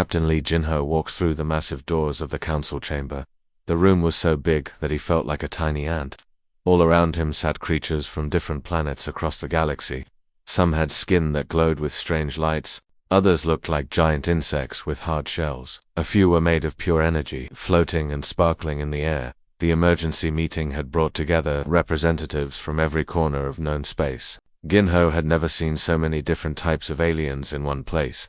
Captain Lee Jinho walked through the massive doors of the council chamber. The room was so big that he felt like a tiny ant. All around him sat creatures from different planets across the galaxy. Some had skin that glowed with strange lights. Others looked like giant insects with hard shells. A few were made of pure energy, floating and sparkling in the air. The emergency meeting had brought together representatives from every corner of known space. Ginho had never seen so many different types of aliens in one place.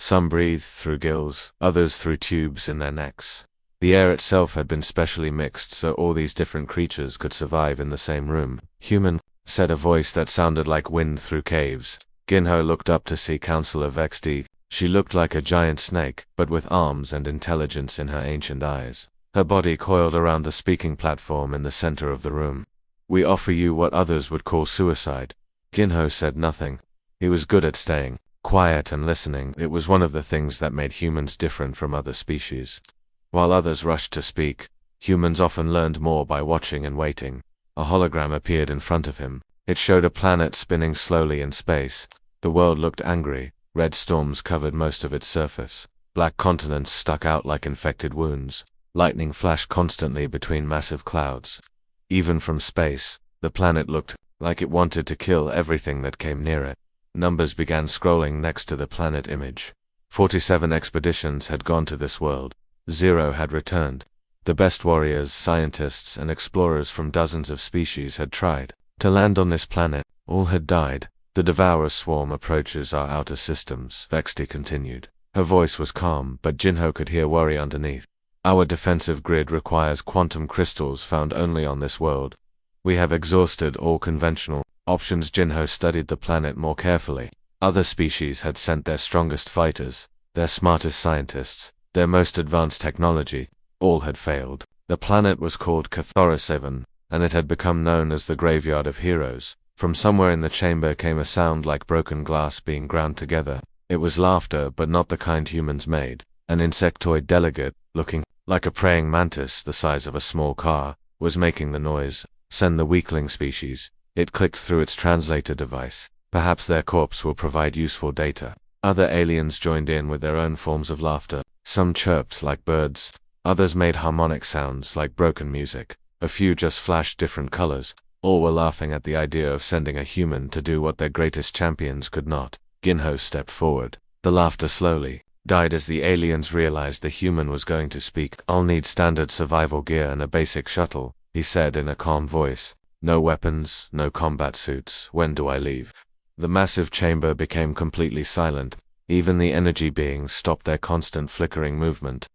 Some breathed through gills, others through tubes in their necks. The air itself had been specially mixed so all these different creatures could survive in the same room. "Human," said a voice that sounded like wind through caves. Ginho looked up to see Counselor Vexti. She looked like a giant snake, but with arms and intelligence in her ancient eyes. Her body coiled around the speaking platform in the center of the room. "We offer you what others would call suicide." Ginho said nothing. He was good at staying quiet and listening. It was one of the things that made humans different from other species. While others rushed to speak, humans often learned more by watching and waiting. A hologram appeared in front of him. It showed a planet spinning slowly in space. The world looked angry. Red storms covered most of its surface. Black continents stuck out like infected wounds. Lightning flashed constantly between massive clouds. Even from space, the planet looked like it wanted to kill everything that came near it. Numbers began scrolling next to the planet image. 47 expeditions had gone to this world. 0 had returned. The best warriors, scientists, and explorers from dozens of species had tried to land on this planet. All had died. "The Devourer swarm approaches our outer systems," Vexti continued. Her voice was calm, but Jinho could hear worry underneath. "Our defensive grid requires quantum crystals found only on this world. We have exhausted all conventional options." Jinho studied the planet more carefully. Other species had sent their strongest fighters, their smartest scientists, their most advanced technology. All had failed. The planet was called Cathoraseven, and it had become known as the Graveyard of Heroes. From somewhere in the chamber came a sound like broken glass being ground together. It was laughter, but not the kind humans made. An insectoid delegate, looking like a praying mantis the size of a small car, was making the noise. "Send the weakling species." It clicked through its translator device. Perhaps their corpse will provide useful data. Other aliens joined in with their own forms of laughter. Some chirped like birds. Others made harmonic sounds like broken music. A few just flashed different colors. All were laughing at the idea of sending a human to do what their greatest champions could not. Ginho stepped forward. The laughter slowly died as the aliens realized the human was going to speak. "I'll need standard survival gear and a basic shuttle," he said in a calm voice. "No weapons, no combat suits. When do I leave?" The massive chamber became completely silent. Even the energy beings stopped their constant flickering movement.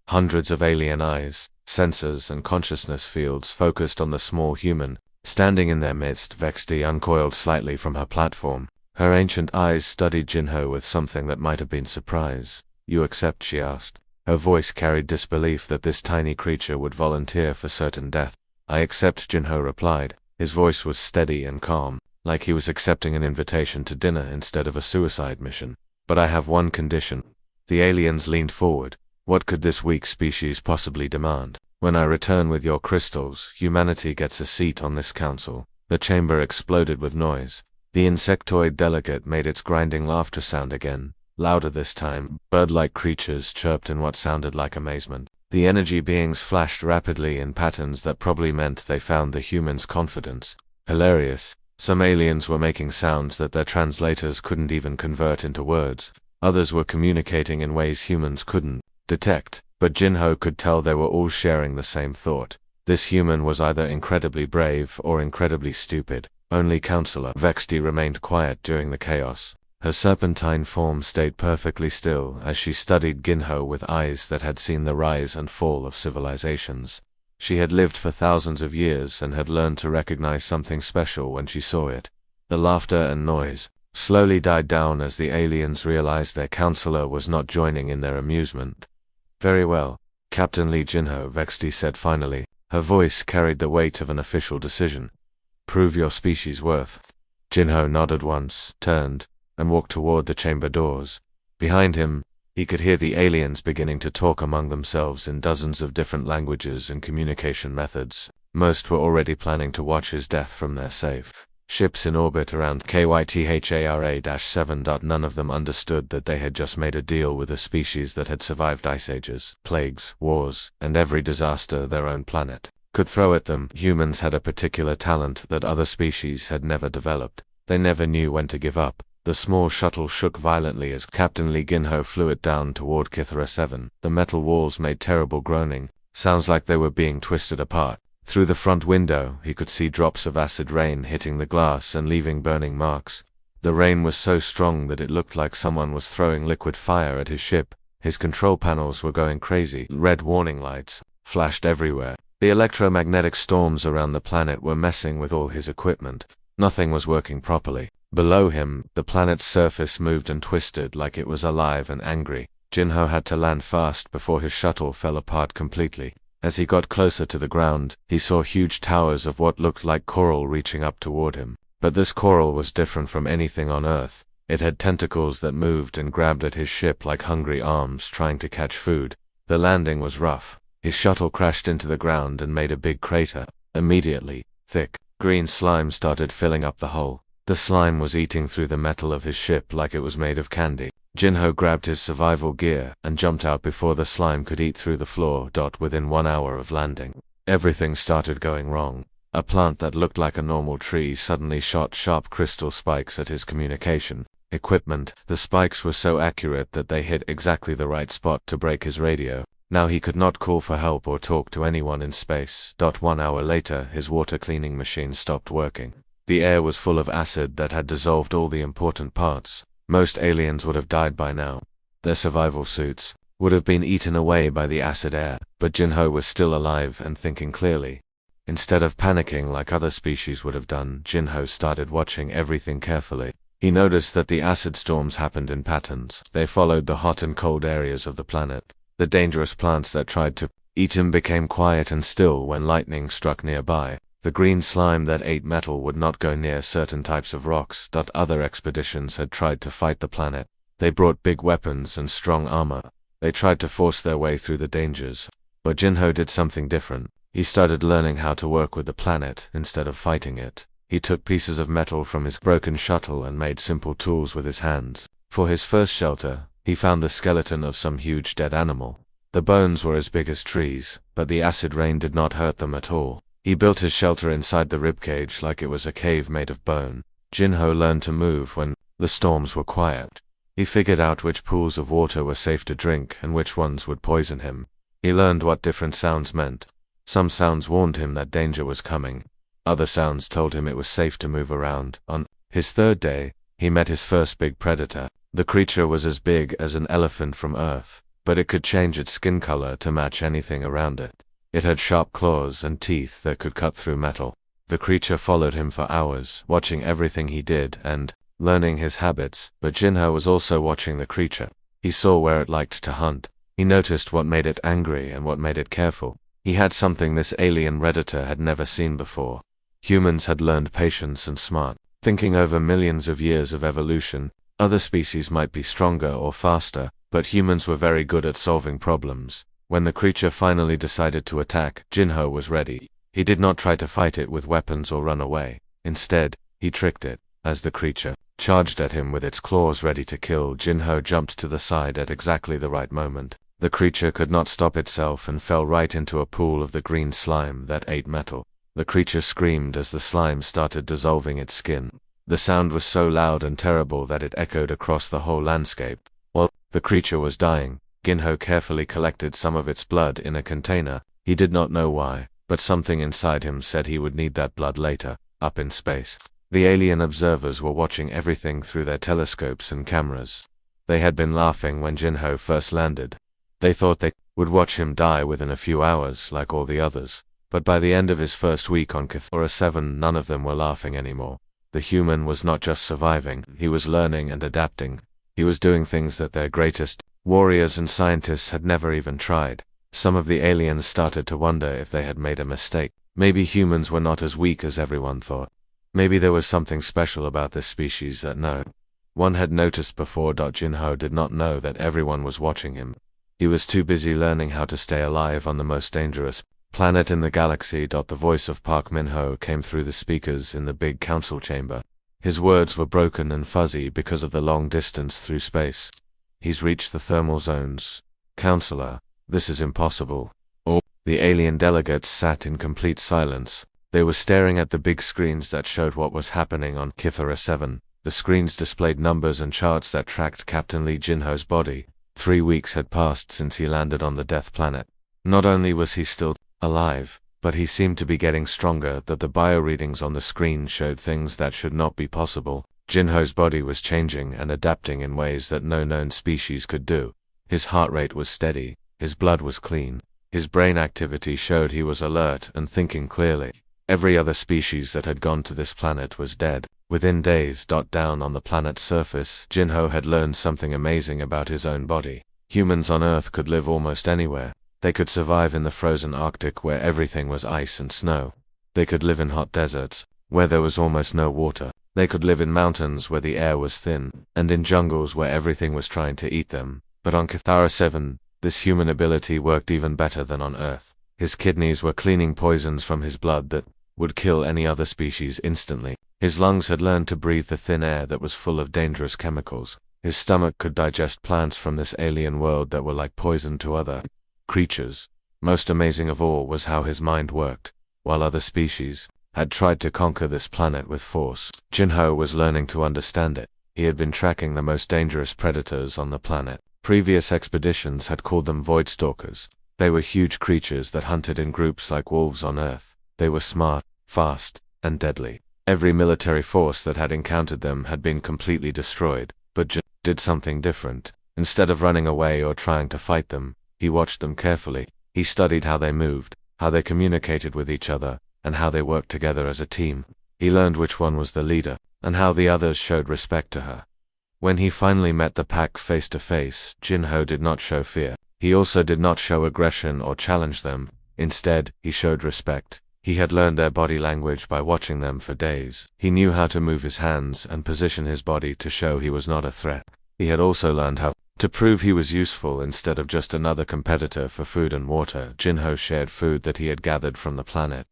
Hundreds of alien eyes, sensors, and consciousness fields focused on the small human. Standing in their midst, Vexti uncoiled slightly from her platform. Her ancient eyes studied Jinho with something that might have been surprise. "You accept?" she asked. Her voice carried disbelief that this tiny creature would volunteer for certain death. "I accept," Jinho replied. His voice was steady and calm, like he was accepting an invitation to dinner instead of a suicide mission. "But I have one condition." The aliens leaned forward. "What could this weak species possibly demand?" "When I return with your crystals, humanity gets a seat on this council." The chamber exploded with noise. The insectoid delegate made its grinding laughter sound again, louder this time. Bird-like creatures chirped in what sounded like amazement. The energy beings flashed rapidly in patterns that probably meant they found the humans' confidence hilarious. Some aliens were making sounds that their translators couldn't even convert into words. Others were communicating in ways humans couldn't detect, but Jinho could tell they were all sharing the same thought. This human was either incredibly brave or incredibly stupid. Only Counselor Vexti remained quiet during the chaos. Her serpentine form stayed perfectly still as she studied Ginho with eyes that had seen the rise and fall of civilizations. She had lived for thousands of years and had learned to recognize something special when she saw it. The laughter and noise slowly died down as the aliens realized their counselor was not joining in their amusement. "Very well, Captain Lee Jinho," Vexti said finally. Her voice carried the weight of an official decision. "Prove your species' worth." Jinho nodded once, turned, and walked toward the chamber doors. Behind him, he could hear the aliens beginning to talk among themselves in dozens of different languages and communication methods. Most were already planning to watch his death from their safe ships in orbit around KYTHARA-7. None of them understood that they had just made a deal with a species that had survived ice ages, plagues, wars, and every disaster their own planet could throw at them. Humans had a particular talent that other species had never developed. They never knew when to give up. The small shuttle shook violently as Captain Lee Ginho flew it down toward Kithara 7. The metal walls made terrible groaning, sounds like they were being twisted apart. Through the front window, he could see drops of acid rain hitting the glass and leaving burning marks. The rain was so strong that it looked like someone was throwing liquid fire at his ship. His control panels were going crazy. Red warning lights flashed everywhere. The electromagnetic storms around the planet were messing with all his equipment. Nothing was working properly. Below him, the planet's surface moved and twisted like it was alive and angry. Jinho had to land fast before his shuttle fell apart completely. As he got closer to the ground, he saw huge towers of what looked like coral reaching up toward him. But this coral was different from anything on Earth. It had tentacles that moved and grabbed at his ship like hungry arms trying to catch food. The landing was rough. His shuttle crashed into the ground and made a big crater. Immediately, thick, green slime started filling up the hole. The slime was eating through the metal of his ship like it was made of candy. Jinho grabbed his survival gear and jumped out before the slime could eat through the floor. Within 1 hour of landing, everything started going wrong. A plant that looked like a normal tree suddenly shot sharp crystal spikes at his communication equipment. The spikes were so accurate that they hit exactly the right spot to break his radio. Now he could not call for help or talk to anyone in space. 1 hour later, his water cleaning machine stopped working. The air was full of acid that had dissolved all the important parts. Most aliens would have died by now. Their survival suits would have been eaten away by the acid air, but Jinho was still alive and thinking clearly. Instead of panicking like other species would have done, Jinho started watching everything carefully. He noticed that the acid storms happened in patterns. They followed the hot and cold areas of the planet. The dangerous plants that tried to eat him became quiet and still when lightning struck nearby. The green slime that ate metal would not go near certain types of rocks. Other expeditions had tried to fight the planet. They brought big weapons and strong armor. They tried to force their way through the dangers. But Jinho did something different. He started learning how to work with the planet instead of fighting it. He took pieces of metal from his broken shuttle and made simple tools with his hands. For his first shelter, he found the skeleton of some huge dead animal. The bones were as big as trees, but the acid rain did not hurt them at all. He built his shelter inside the ribcage like it was a cave made of bone. Jinho learned to move when the storms were quiet. He figured out which pools of water were safe to drink and which ones would poison him. He learned what different sounds meant. Some sounds warned him that danger was coming. Other sounds told him it was safe to move around. On his third day, he met his first big predator. The creature was as big as an elephant from Earth, but it could change its skin color to match anything around it. It had sharp claws and teeth that could cut through metal. The creature followed him for hours, watching everything he did and learning his habits, but Jinho was also watching the creature. He saw where it liked to hunt. He noticed what made it angry and what made it careful. He had something this alien redditor had never seen before. Humans had learned patience and smart. Thinking over millions of years of evolution, other species might be stronger or faster, but humans were very good at solving problems. When the creature finally decided to attack, Jinho was ready. He did not try to fight it with weapons or run away. Instead, he tricked it. As the creature charged at him with its claws ready to kill, Jinho jumped to the side at exactly the right moment. The creature could not stop itself and fell right into a pool of the green slime that ate metal. The creature screamed as the slime started dissolving its skin. The sound was so loud and terrible that it echoed across the whole landscape. While the creature was dying, Jinho carefully collected some of its blood in a container. He did not know why, but something inside him said he would need that blood later, up in space. The alien observers were watching everything through their telescopes and cameras. They had been laughing when Jinho first landed. They thought they would watch him die within a few hours like all the others. But by the end of his first week on Kithara 7, none of them were laughing anymore. The human was not just surviving, he was learning and adapting. He was doing things that their greatest warriors and scientists had never even tried. Some of the aliens started to wonder if they had made a mistake. Maybe humans were not as weak as everyone thought. Maybe there was something special about this species that no one had noticed before. Jinho did not know that everyone was watching him. He was too busy learning how to stay alive on the most dangerous planet in the galaxy. The voice of Park Min-ho came through the speakers in the big council chamber. His words were broken and fuzzy because of the long distance through space. He's reached the thermal zones. Counselor, this is impossible. The alien delegates sat in complete silence. They were staring at the big screens that showed what was happening on Kithara 7. The screens displayed numbers and charts that tracked Captain Lee Jinho's body. 3 weeks had passed since he landed on the Death Planet. Not only was he still alive, but he seemed to be getting stronger. That the bio-readings on the screen showed things that should not be possible. Jinho's body was changing and adapting in ways that no known species could do. His heart rate was steady. His blood was clean. His brain activity showed he was alert and thinking clearly. Every other species that had gone to this planet was dead. Within days, down on the planet's surface, Jinho had learned something amazing about his own body. Humans on Earth could live almost anywhere. They could survive in the frozen Arctic where everything was ice and snow. They could live in hot deserts, where there was almost no water. They could live in mountains where the air was thin, and in jungles where everything was trying to eat them. But on Kithara 7, this human ability worked even better than on Earth. His kidneys were cleaning poisons from his blood that would kill any other species instantly. His lungs had learned to breathe the thin air that was full of dangerous chemicals. His stomach could digest plants from this alien world that were like poison to other creatures. Most amazing of all was how his mind worked. While other species had tried to conquer this planet with force, Jinho was learning to understand it. He had been tracking the most dangerous predators on the planet. Previous expeditions had called them Void Stalkers. They were huge creatures that hunted in groups like wolves on Earth. They were smart, fast, and deadly. Every military force that had encountered them had been completely destroyed, but Jinho did something different. Instead of running away or trying to fight them, he watched them carefully. He studied how they moved, how they communicated with each other, and how they worked together as a team. He learned which one was the leader, and how the others showed respect to her. When he finally met the pack face to face, Jinho did not show fear. He also did not show aggression or challenge them. Instead, he showed respect. He had learned their body language by watching them for days. He knew how to move his hands and position his body to show he was not a threat. He had also learned how to prove he was useful instead of just another competitor for food and water. Jinho shared food that he had gathered from the planet.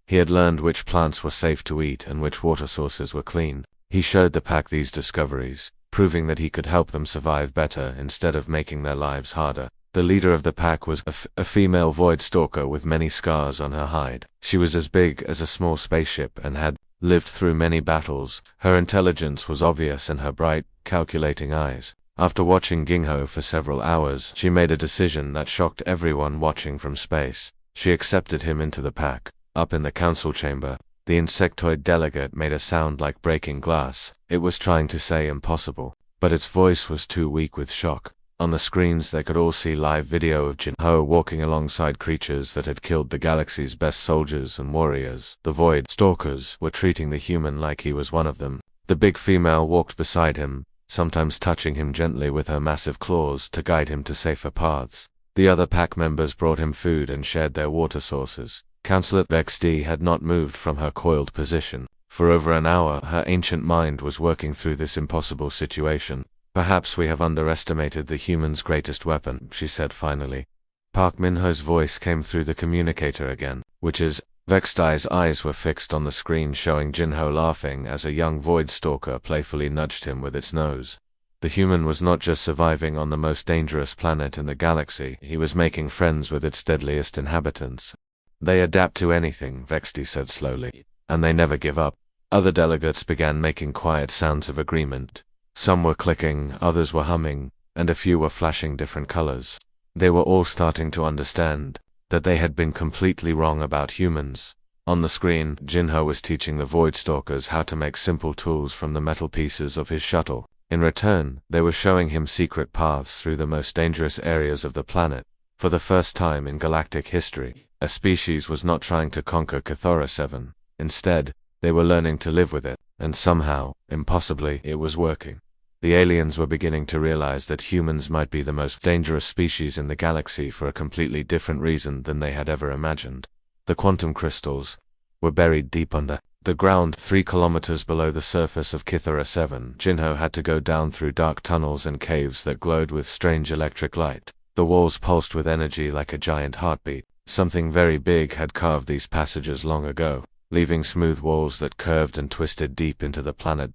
He had learned which plants were safe to eat and which water sources were clean. He showed the pack these discoveries, proving that he could help them survive better instead of making their lives harder. The leader of the pack was a female void stalker with many scars on her hide. She was as big as a small spaceship and had lived through many battles. Her intelligence was obvious in her bright, calculating eyes. After watching Jinho for several hours, she made a decision that shocked everyone watching from space. She accepted him into the pack. Up in the council chamber, the insectoid delegate made a sound like breaking glass. It was trying to say impossible, but its voice was too weak with shock. On the screens they could all see live video of Jinho walking alongside creatures that had killed the galaxy's best soldiers and warriors. The Void Stalkers were treating the human like he was one of them. The big female walked beside him, sometimes touching him gently with her massive claws to guide him to safer paths. The other pack members brought him food and shared their water sources. Counselor Vexty had not moved from her coiled position. For over an hour her ancient mind was working through this impossible situation. "Perhaps we have underestimated the human's greatest weapon," she said finally. Park Min-ho's voice came through the communicator again, which is, Vexty's eyes were fixed on the screen showing Jinho laughing as a young void stalker playfully nudged him with its nose. The human was not just surviving on the most dangerous planet in the galaxy, he was making friends with its deadliest inhabitants. "They adapt to anything," Vexty said slowly, "and they never give up." Other delegates began making quiet sounds of agreement. Some were clicking, others were humming, and a few were flashing different colors. They were all starting to understand that they had been completely wrong about humans. On the screen, Jinho was teaching the Void Stalkers how to make simple tools from the metal pieces of his shuttle. In return, they were showing him secret paths through the most dangerous areas of the planet. For the first time in galactic history, a species was not trying to conquer Kithara 7. Instead, they were learning to live with it, and somehow, impossibly, it was working. The aliens were beginning to realize that humans might be the most dangerous species in the galaxy for a completely different reason than they had ever imagined. The quantum crystals were buried deep under the ground 3 kilometers below the surface of Kithara 7. Jinho had to go down through dark tunnels and caves that glowed with strange electric light. The walls pulsed with energy like a giant heartbeat. Something very big had carved these passages long ago, leaving smooth walls that curved and twisted deep into the planet.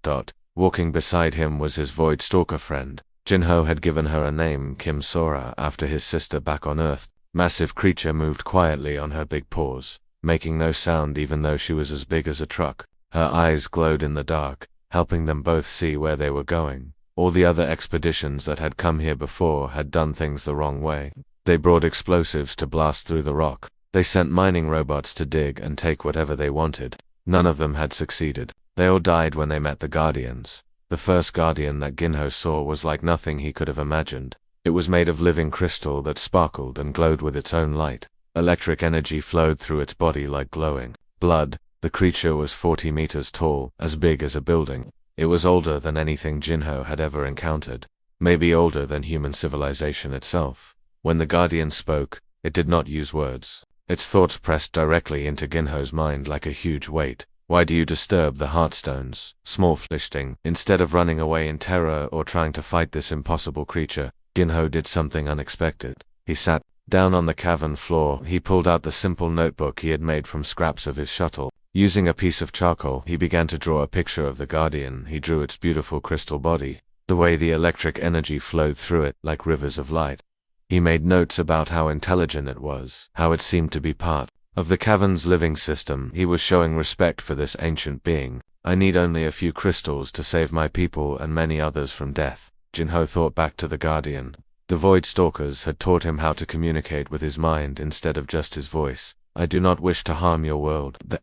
Walking beside him was his Void Stalker friend. Jinho had given her a name, Kim Sora, after his sister back on Earth. Massive creature moved quietly on her big paws, making no sound even though she was as big as a truck. Her eyes glowed in the dark, helping them both see where they were going. All the other expeditions that had come here before had done things the wrong way. They brought explosives to blast through the rock. They sent mining robots to dig and take whatever they wanted. None of them had succeeded. They all died when they met the Guardians. The first Guardian that Ginho saw was like nothing he could have imagined. It was made of living crystal that sparkled and glowed with its own light. Electric energy flowed through its body like glowing blood. The creature was 40 meters tall, as big as a building. It was older than anything Jinho had ever encountered, maybe older than human civilization itself. When the Guardian spoke, it did not use words. Its thoughts pressed directly into Ginho's mind like a huge weight. Why do you disturb the Heartstones, small flishting? Instead of running away in terror or trying to fight this impossible creature, Ginho did something unexpected. He sat down on the cavern floor. He pulled out the simple notebook he had made from scraps of his shuttle. Using a piece of charcoal, he began to draw a picture of the Guardian. He drew its beautiful crystal body, the way the electric energy flowed through it like rivers of light. He made notes about how intelligent it was, how it seemed to be part of the cavern's living system. He was showing respect for this ancient being. I need only a few crystals to save my people and many others from death. Jinho thought back to the Guardian. The Void Stalkers had taught him how to communicate with his mind instead of just his voice. I do not wish to harm your world. The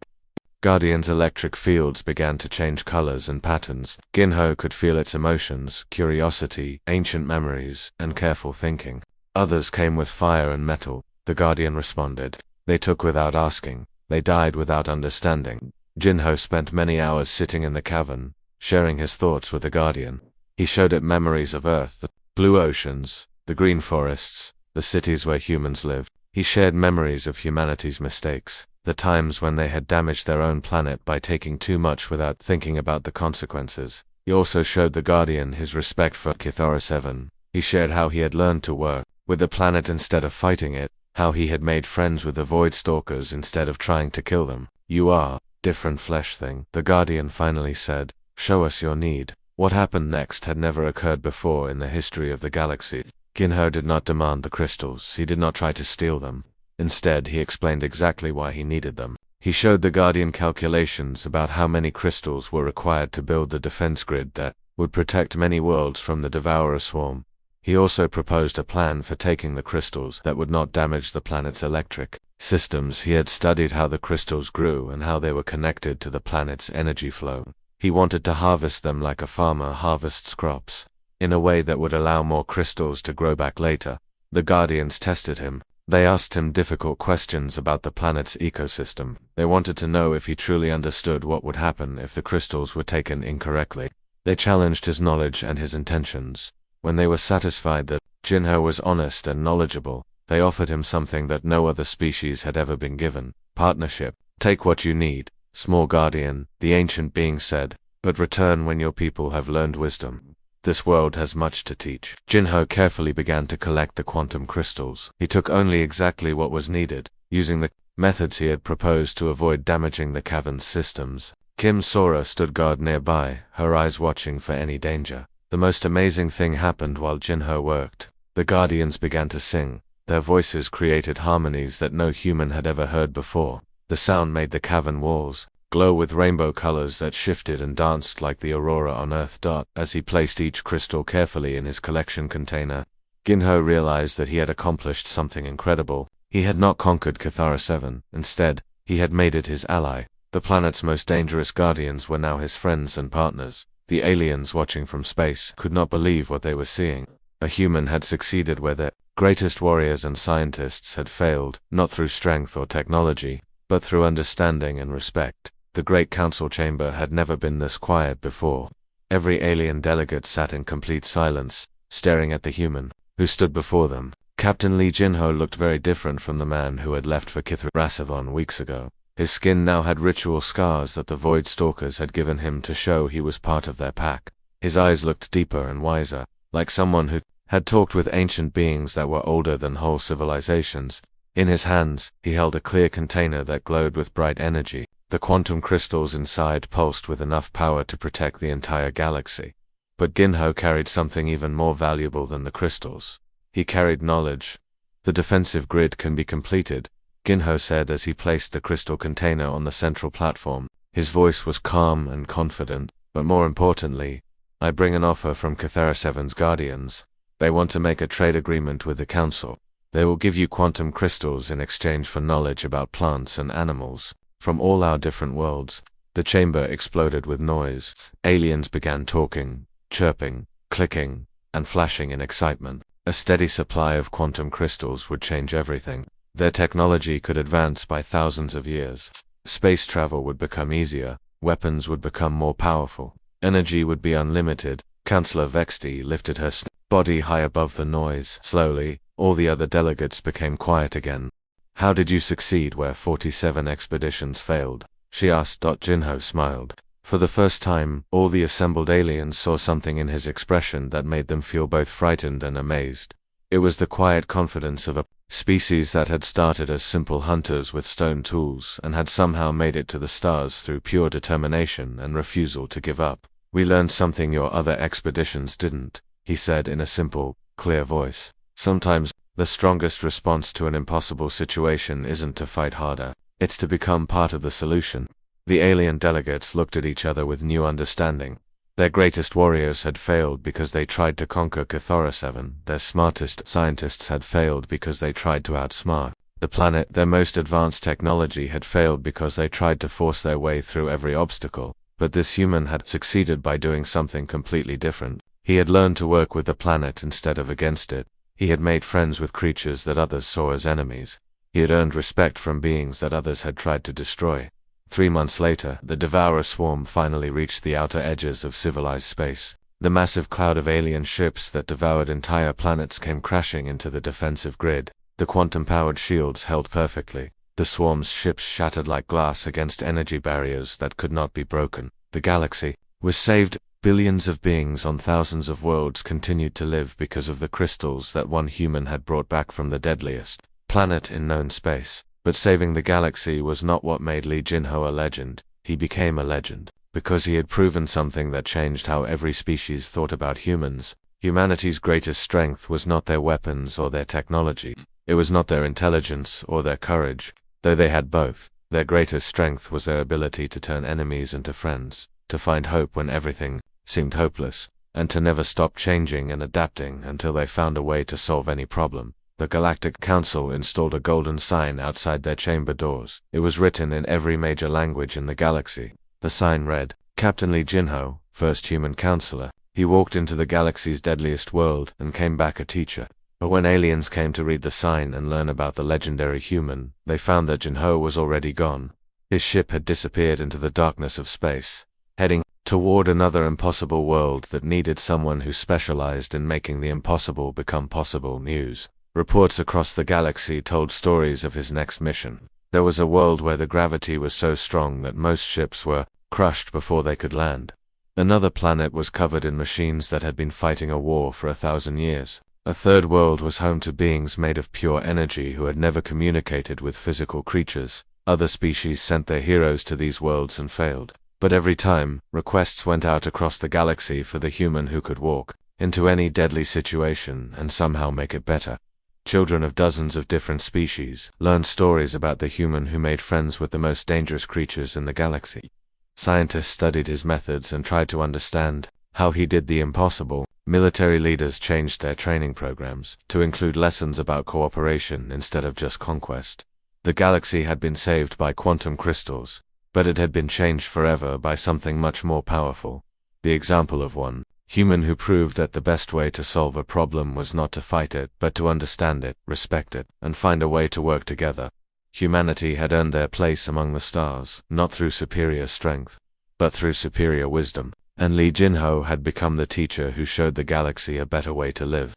Guardian's electric fields began to change colors and patterns. Ginho could feel its emotions, curiosity, ancient memories, and careful thinking. Others came with fire and metal. The Guardian responded. They took without asking. They died without understanding. Jinho spent many hours sitting in the cavern, sharing his thoughts with the Guardian. He showed it memories of Earth, the blue oceans, the green forests, the cities where humans lived. He shared memories of humanity's mistakes, the times when they had damaged their own planet by taking too much without thinking about the consequences. He also showed the Guardian his respect for Kithara 7. He shared how he had learned to work with the planet instead of fighting it, how he had made friends with the Void Stalkers instead of trying to kill them. You are different flesh thing, the Guardian finally said. Show us your need. What happened next had never occurred before in the history of the galaxy. Ginho did not demand the crystals. He did not try to steal them. Instead, he explained exactly why he needed them. He showed the Guardian calculations about how many crystals were required to build the defense grid that would protect many worlds from the Devourer swarm. He also proposed a plan for taking the crystals that would not damage the planet's electric systems. He had studied how the crystals grew and how they were connected to the planet's energy flow. He wanted to harvest them like a farmer harvests crops, in a way that would allow more crystals to grow back later. The Guardians tested him. They asked him difficult questions about the planet's ecosystem. They wanted to know if he truly understood what would happen if the crystals were taken incorrectly. They challenged his knowledge and his intentions. When they were satisfied that Jinho was honest and knowledgeable, they offered him something that no other species had ever been given: partnership. Take what you need, small Guardian, the ancient being said, but return when your people have learned wisdom. This world has much to teach. Jinho carefully began to collect the quantum crystals. He took only exactly what was needed, using the methods he had proposed to avoid damaging the cavern's systems. Kim Sora stood guard nearby, her eyes watching for any danger. The most amazing thing happened while Jinho worked. The Guardians began to sing. Their voices created harmonies that no human had ever heard before. The sound made the cavern walls glow with rainbow colors that shifted and danced like the aurora on Earth. As he placed each crystal carefully in his collection container, Ginho realized that he had accomplished something incredible. He had not conquered Kithara 7. Instead, he had made it his ally. The planet's most dangerous Guardians were now his friends and partners. The aliens watching from space could not believe what they were seeing. A human had succeeded where the greatest warriors and scientists had failed, not through strength or technology, but through understanding and respect. The Great Council Chamber had never been this quiet before. Every alien delegate sat in complete silence, staring at the human who stood before them. Captain Lee Jinho looked very different from the man who had left for Kithara 7 weeks ago. His skin now had ritual scars that the Void Stalkers had given him to show he was part of their pack. His eyes looked deeper and wiser, like someone who had talked with ancient beings that were older than whole civilizations. In his hands, he held a clear container that glowed with bright energy. The quantum crystals inside pulsed with enough power to protect the entire galaxy. But Ginho carried something even more valuable than the crystals. He carried knowledge. The defensive grid can be completed, Ginho said as he placed the crystal container on the central platform. His voice was calm and confident, but more importantly, I bring an offer from Cathera 7's guardians. They want to make a trade agreement with the Council. They will give you quantum crystals in exchange for knowledge about plants and animals from all our different worlds. The chamber exploded with noise. Aliens began talking, chirping, clicking, and flashing in excitement. A steady supply of quantum crystals would change everything. Their technology could advance by thousands of years. Space travel would become easier, weapons would become more powerful, energy would be unlimited. Chancellor Vexti lifted her body high above the noise. Slowly, all the other delegates became quiet again. How did you succeed where 47 expeditions failed? She asked. Jinho smiled. For the first time, all the assembled aliens saw something in his expression that made them feel both frightened and amazed. It was the quiet confidence of a species that had started as simple hunters with stone tools and had somehow made it to the stars through pure determination and refusal to give up. We learned something your other expeditions didn't, he said in a simple, clear voice. Sometimes, the strongest response to an impossible situation isn't to fight harder, it's to become part of the solution. The alien delegates looked at each other with new understanding. Their greatest warriors had failed because they tried to conquer Cathora 7. Their smartest scientists had failed because they tried to outsmart the planet. Their most advanced technology had failed because they tried to force their way through every obstacle. But this human had succeeded by doing something completely different. He had learned to work with the planet instead of against it. He had made friends with creatures that others saw as enemies. He had earned respect from beings that others had tried to destroy. 3 months later, the Devourer swarm finally reached the outer edges of civilized space. The massive cloud of alien ships that devoured entire planets came crashing into the defensive grid. The quantum-powered shields held perfectly. The swarm's ships shattered like glass against energy barriers that could not be broken. The galaxy was saved. Billions of beings on thousands of worlds continued to live because of the crystals that one human had brought back from the deadliest planet in known space. But saving the galaxy was not what made Li Jinho a legend. He became a legend because he had proven something that changed how every species thought about humans. Humanity's greatest strength was not their weapons or their technology. It was not their intelligence or their courage. Though they had both, their greatest strength was their ability to turn enemies into friends, to find hope when everything seemed hopeless, and to never stop changing and adapting until they found a way to solve any problem. The Galactic Council installed a golden sign outside their chamber doors. It was written in every major language in the galaxy. The sign read, Captain Li Jinho, first human counselor. He walked into the galaxy's deadliest world and came back a teacher. But when aliens came to read the sign and learn about the legendary human, they found that Jinho was already gone. His ship had disappeared into the darkness of space, heading toward another impossible world that needed someone who specialized in making the impossible become possible. News reports across the galaxy told stories of his next mission. There was a world where the gravity was so strong that most ships were crushed before they could land. Another planet was covered in machines that had been fighting a war for 1,000 years. A third world was home to beings made of pure energy who had never communicated with physical creatures. Other species sent their heroes to these worlds and failed. But every time, requests went out across the galaxy for the human who could walk into any deadly situation and somehow make it better. Children of dozens of different species learned stories about the human who made friends with the most dangerous creatures in the galaxy. Scientists studied his methods and tried to understand how he did the impossible. Military leaders changed their training programs to include lessons about cooperation instead of just conquest. The galaxy had been saved by quantum crystals, but it had been changed forever by something much more powerful. The example of one human who proved that the best way to solve a problem was not to fight it, but to understand it, respect it, and find a way to work together. Humanity had earned their place among the stars, not through superior strength, but through superior wisdom, and Li Jinho had become the teacher who showed the galaxy a better way to live.